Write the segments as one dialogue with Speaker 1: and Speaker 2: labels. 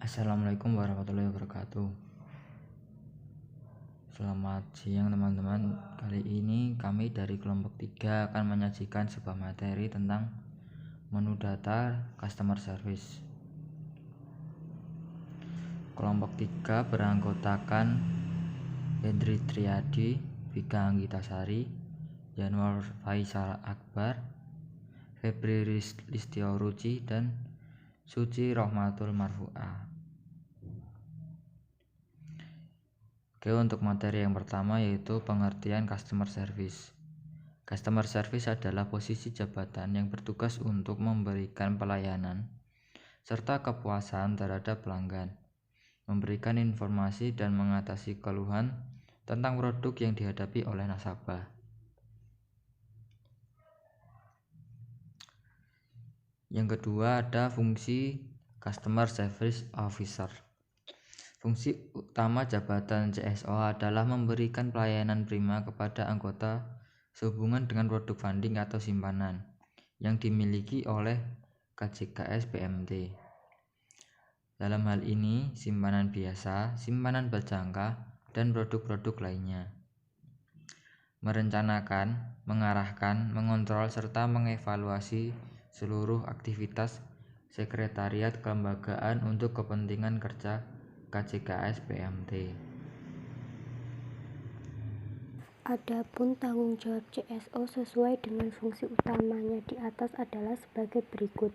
Speaker 1: Assalamualaikum warahmatullahi wabarakatuh. Selamat siang teman-teman. Kali ini kami dari kelompok 3 akan menyajikan sebuah materi tentang menu data customer service. Kelompok 3 beranggotakan Hendri Triadi, Vika Anggitasari, Januar Faisal Akbar, Febri Listio Ruci, dan Suci Rohmatul Marfu'ah. Oke, untuk materi yang pertama yaitu pengertian customer service. Customer service adalah posisi jabatan yang bertugas untuk memberikan pelayanan serta kepuasan terhadap pelanggan, memberikan informasi dan mengatasi keluhan tentang produk yang dihadapi oleh nasabah. Yang kedua ada fungsi Customer Service Officer. Fungsi utama jabatan CSO adalah memberikan pelayanan prima kepada anggota sehubungan dengan produk funding atau simpanan yang dimiliki oleh KJKS BMT. Dalam hal ini, simpanan biasa, simpanan berjangka, dan produk-produk lainnya. Merencanakan, mengarahkan, mengontrol, serta mengevaluasi seluruh aktivitas sekretariat kelembagaan untuk kepentingan kerja KJKS BMT.
Speaker 2: Adapun tanggung jawab CSO sesuai dengan fungsi utamanya di atas adalah sebagai berikut.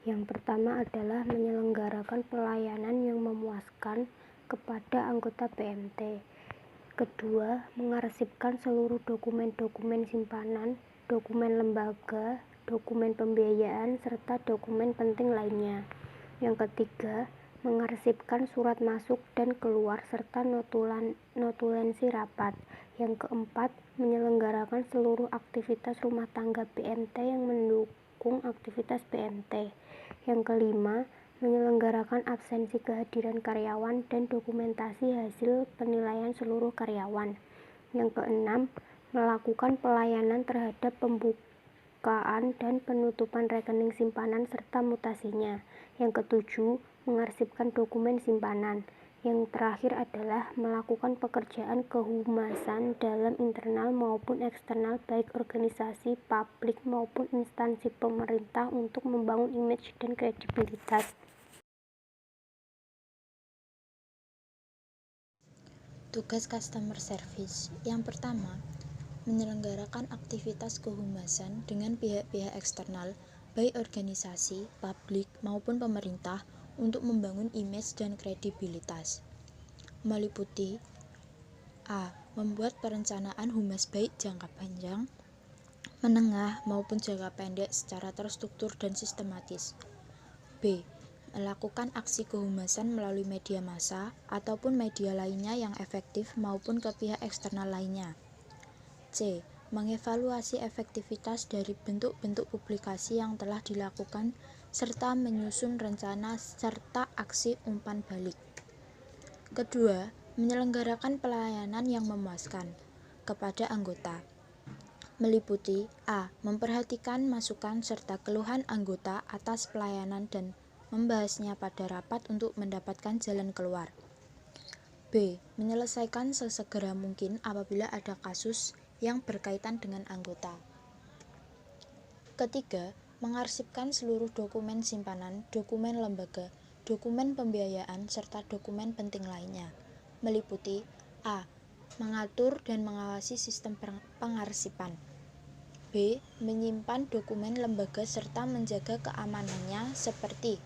Speaker 2: Yang pertama adalah menyelenggarakan pelayanan yang memuaskan kepada anggota BMT. Kedua, mengarsipkan seluruh dokumen-dokumen simpanan, dokumen lembaga, dokumen pembiayaan, serta dokumen penting lainnya. Yang ketiga, mengarsipkan surat masuk dan keluar serta notulensi rapat. Yang keempat, menyelenggarakan seluruh aktivitas rumah tangga BMT yang mendukung aktivitas BMT. Yang kelima, menyelenggarakan absensi kehadiran karyawan dan dokumentasi hasil penilaian seluruh karyawan. Yang keenam, melakukan pelayanan terhadap pembukaan dan penutupan rekening simpanan serta mutasinya. Yang ketujuh, mengarsipkan dokumen simpanan. Yang terakhir adalah melakukan pekerjaan kehumasan dalam internal maupun eksternal baik organisasi, publik maupun instansi pemerintah untuk membangun image dan kredibilitas.
Speaker 3: Tugas customer service. Yang pertama, menyelenggarakan aktivitas kehumasan dengan pihak-pihak eksternal, baik organisasi, publik, maupun pemerintah untuk membangun image dan kredibilitas. Meliputi A. Membuat perencanaan humas baik jangka panjang, menengah, maupun jangka pendek secara terstruktur dan sistematis. B. Melakukan aksi kehumasan melalui media massa ataupun media lainnya yang efektif maupun ke pihak eksternal lainnya. C. Mengevaluasi efektivitas dari bentuk-bentuk publikasi yang telah dilakukan serta menyusun rencana serta aksi umpan balik. Kedua, menyelenggarakan pelayanan yang memuaskan kepada anggota. Meliputi A. Memperhatikan masukan serta keluhan anggota atas pelayanan dan membahasnya pada rapat untuk mendapatkan jalan keluar. B. Menyelesaikan sesegera mungkin apabila ada kasus yang berkaitan dengan anggota. Ketiga, mengarsipkan seluruh dokumen simpanan, dokumen lembaga, dokumen pembiayaan, serta dokumen penting lainnya. Meliputi A. Mengatur dan mengawasi sistem pengarsipan. B. Menyimpan dokumen lembaga serta menjaga keamanannya seperti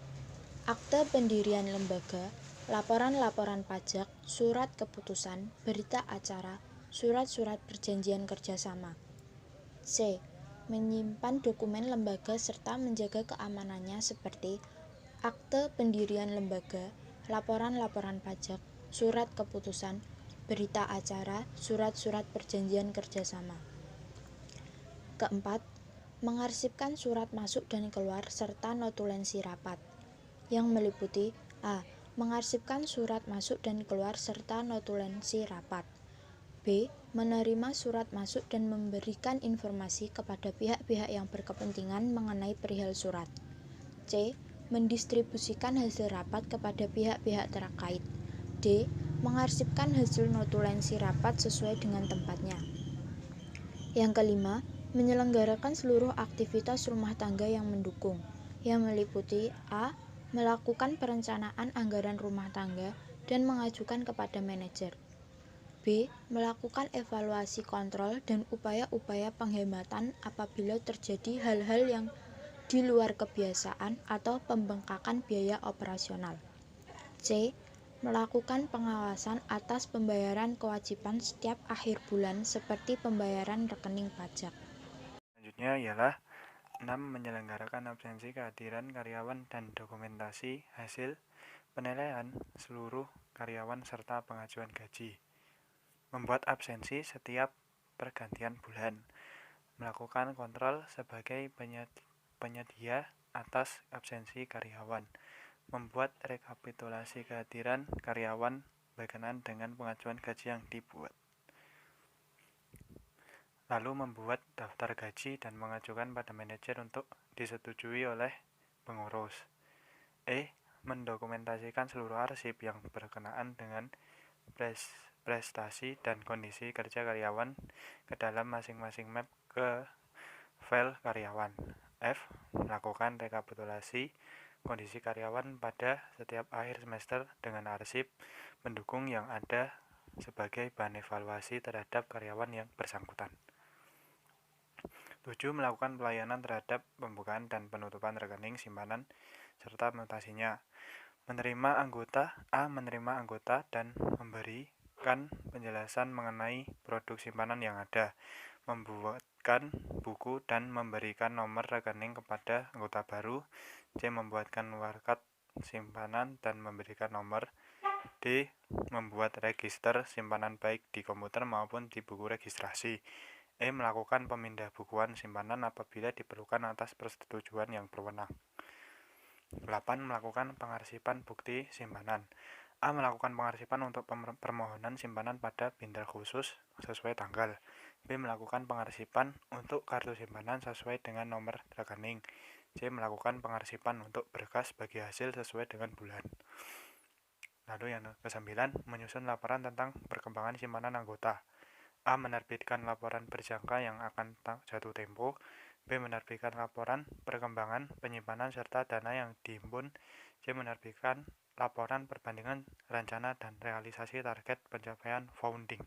Speaker 3: akte pendirian lembaga, laporan-laporan pajak, surat keputusan, berita acara, surat-surat perjanjian kerjasama. C. Menyimpan dokumen lembaga serta menjaga keamanannya seperti akte pendirian lembaga, laporan-laporan pajak, surat keputusan, berita acara, surat-surat perjanjian kerjasama. Keempat, mengarsipkan surat masuk dan keluar serta notulensi rapat, yang meliputi A. Mengarsipkan surat masuk dan keluar serta notulensi rapat. B. Menerima surat masuk dan memberikan informasi kepada pihak-pihak yang berkepentingan mengenai perihal surat. C. mendistribusikan hasil rapat kepada pihak-pihak terkait. D. Mengarsipkan hasil notulensi rapat sesuai dengan tempatnya. Yang kelima, menyelenggarakan seluruh aktivitas rumah tangga yang mendukung, yang meliputi A. Melakukan perencanaan anggaran rumah tangga dan mengajukan kepada manajer. B. Melakukan evaluasi kontrol dan upaya-upaya penghematan apabila terjadi hal-hal yang di luar kebiasaan atau pembengkakan biaya operasional. C. Melakukan pengawasan atas pembayaran kewajiban setiap akhir bulan seperti pembayaran rekening pajak.
Speaker 4: Selanjutnya ialah 6. Menyelenggarakan absensi kehadiran karyawan dan dokumentasi hasil penilaian seluruh karyawan serta pengajuan gaji. Membuat absensi setiap pergantian bulan. Melakukan kontrol sebagai penyedia atas absensi karyawan. Membuat rekapitulasi kehadiran karyawan berkenaan dengan pengajuan gaji yang dibuat. Lalu membuat daftar gaji dan mengajukan pada manajer untuk disetujui oleh pengurus. E. Mendokumentasikan seluruh arsip yang berkenaan dengan prestasi dan kondisi kerja karyawan ke dalam masing-masing map ke file karyawan. F. Melakukan rekapitulasi kondisi karyawan pada setiap akhir semester dengan arsip pendukung yang ada sebagai bahan evaluasi terhadap karyawan yang bersangkutan. 7. Melakukan pelayanan terhadap pembukaan dan penutupan rekening simpanan serta mutasinya. Menerima anggota dan memberikan penjelasan mengenai produk simpanan yang ada. Membuatkan buku dan memberikan nomor rekening kepada anggota baru. C. Membuatkan warkat simpanan dan memberikan nomor. D. Membuat register simpanan baik di komputer maupun di buku registrasi. E. Melakukan pemindah bukuan simpanan apabila diperlukan atas persetujuan yang berwenang. 8. Melakukan pengarsipan bukti simpanan. A. Melakukan pengarsipan untuk permohonan simpanan pada binder khusus sesuai tanggal. B. Melakukan pengarsipan untuk kartu simpanan sesuai dengan nomor rekening. C. Melakukan pengarsipan untuk berkas bagi hasil sesuai dengan bulan. Lalu yang ke-9, menyusun laporan tentang perkembangan simpanan anggota. A. Menerbitkan laporan berjangka yang akan jatuh tempo. B. Menerbitkan laporan perkembangan penyimpanan serta dana yang dihimpun. C. Menerbitkan laporan perbandingan rencana dan realisasi target pencapaian founding.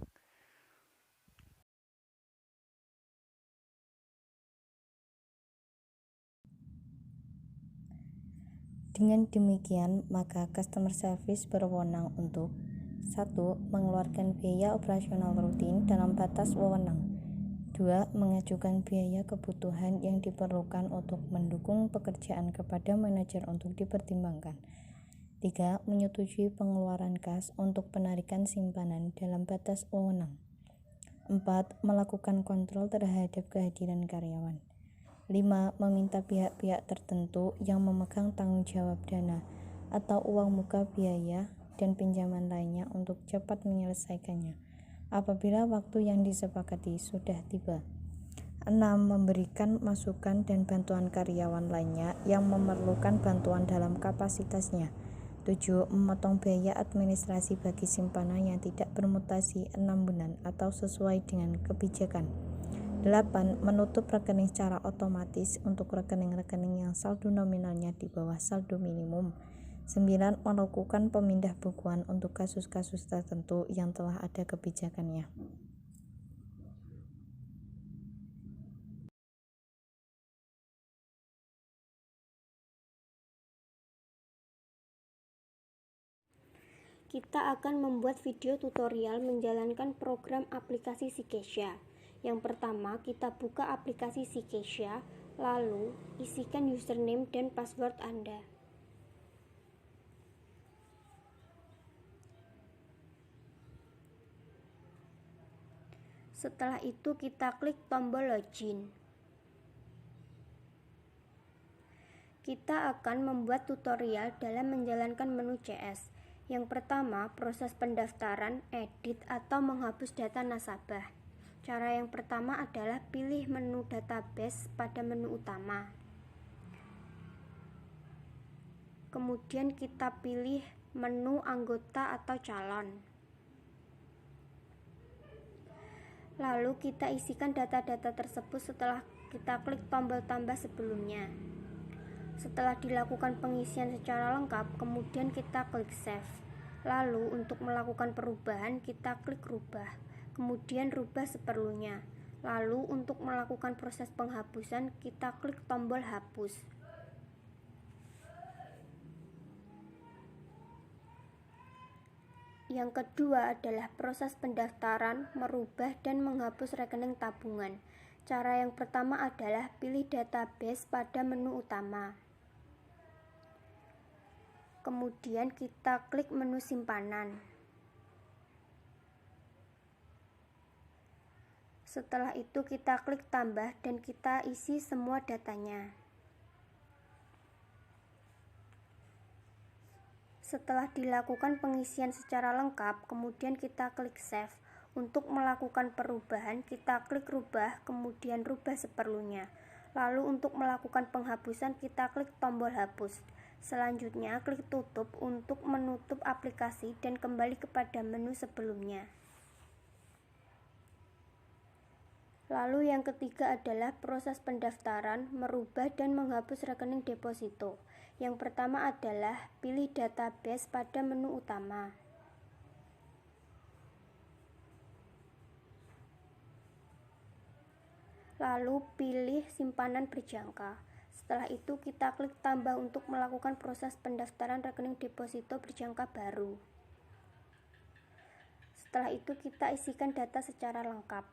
Speaker 5: Dengan demikian, maka customer service berwenang untuk 1. Mengeluarkan biaya operasional rutin dalam batas wewenang. 2. Mengajukan biaya kebutuhan yang diperlukan untuk mendukung pekerjaan kepada manajer untuk dipertimbangkan. 3. Menyetujui pengeluaran kas untuk penarikan simpanan dalam batas wewenang. 4. Melakukan kontrol terhadap kehadiran karyawan. 5. Meminta pihak-pihak tertentu yang memegang tanggung jawab dana atau uang muka biaya dan pinjaman lainnya untuk cepat menyelesaikannya apabila waktu yang disepakati sudah tiba. 6. Memberikan masukan dan bantuan karyawan lainnya yang memerlukan bantuan dalam kapasitasnya. 7. Memotong biaya administrasi bagi simpanan yang tidak bermutasi 6 bulan atau sesuai dengan kebijakan. 8. Menutup rekening secara otomatis untuk rekening-rekening yang saldo nominalnya di bawah saldo minimum. 9. Melakukan pemindah bukuan untuk kasus-kasus tertentu yang telah ada kebijakannya.
Speaker 2: Kita akan membuat video tutorial menjalankan program aplikasi Sikesha. Yang pertama, kita buka aplikasi Sikesha, lalu isikan username dan password Anda. Setelah itu kita klik tombol login. Kita akan membuat tutorial dalam menjalankan menu CS. Yang pertama, proses pendaftaran, edit, atau menghapus data nasabah. Cara yang pertama adalah pilih menu database pada menu utama. Kemudian kita pilih menu anggota atau calon. Lalu kita isikan data-data tersebut setelah kita klik tombol tambah sebelumnya. Setelah dilakukan pengisian secara lengkap, kemudian kita klik save. Lalu untuk melakukan perubahan kita klik rubah, kemudian rubah seperlunya. Lalu untuk melakukan proses penghapusan kita klik tombol hapus. Yang kedua adalah proses pendaftaran, merubah dan menghapus rekening tabungan. Cara yang pertama adalah pilih database pada menu utama. Kemudian kita klik menu simpanan. Setelah itu kita klik tambah dan kita isi semua datanya. Setelah dilakukan pengisian secara lengkap, kemudian kita klik save. Untuk melakukan perubahan, kita klik rubah, kemudian rubah seperlunya. Lalu untuk melakukan penghapusan, kita klik tombol hapus. Selanjutnya, klik tutup untuk menutup aplikasi dan kembali kepada menu sebelumnya. Lalu yang ketiga adalah proses pendaftaran, merubah dan menghapus rekening deposito. Yang pertama adalah pilih database pada menu utama. Lalu pilih simpanan berjangka. Setelah itu kita klik tambah untuk melakukan proses pendaftaran rekening deposito berjangka baru. Setelah itu kita isikan data secara lengkap.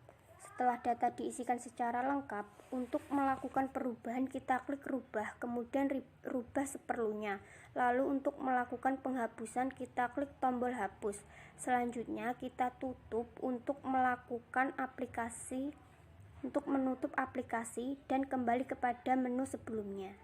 Speaker 2: Setelah data diisikan secara lengkap, untuk melakukan perubahan kita klik rubah, kemudian rubah seperlunya. Lalu untuk melakukan penghapusan kita klik tombol hapus. Selanjutnya kita tutup untuk menutup aplikasi dan kembali kepada menu sebelumnya.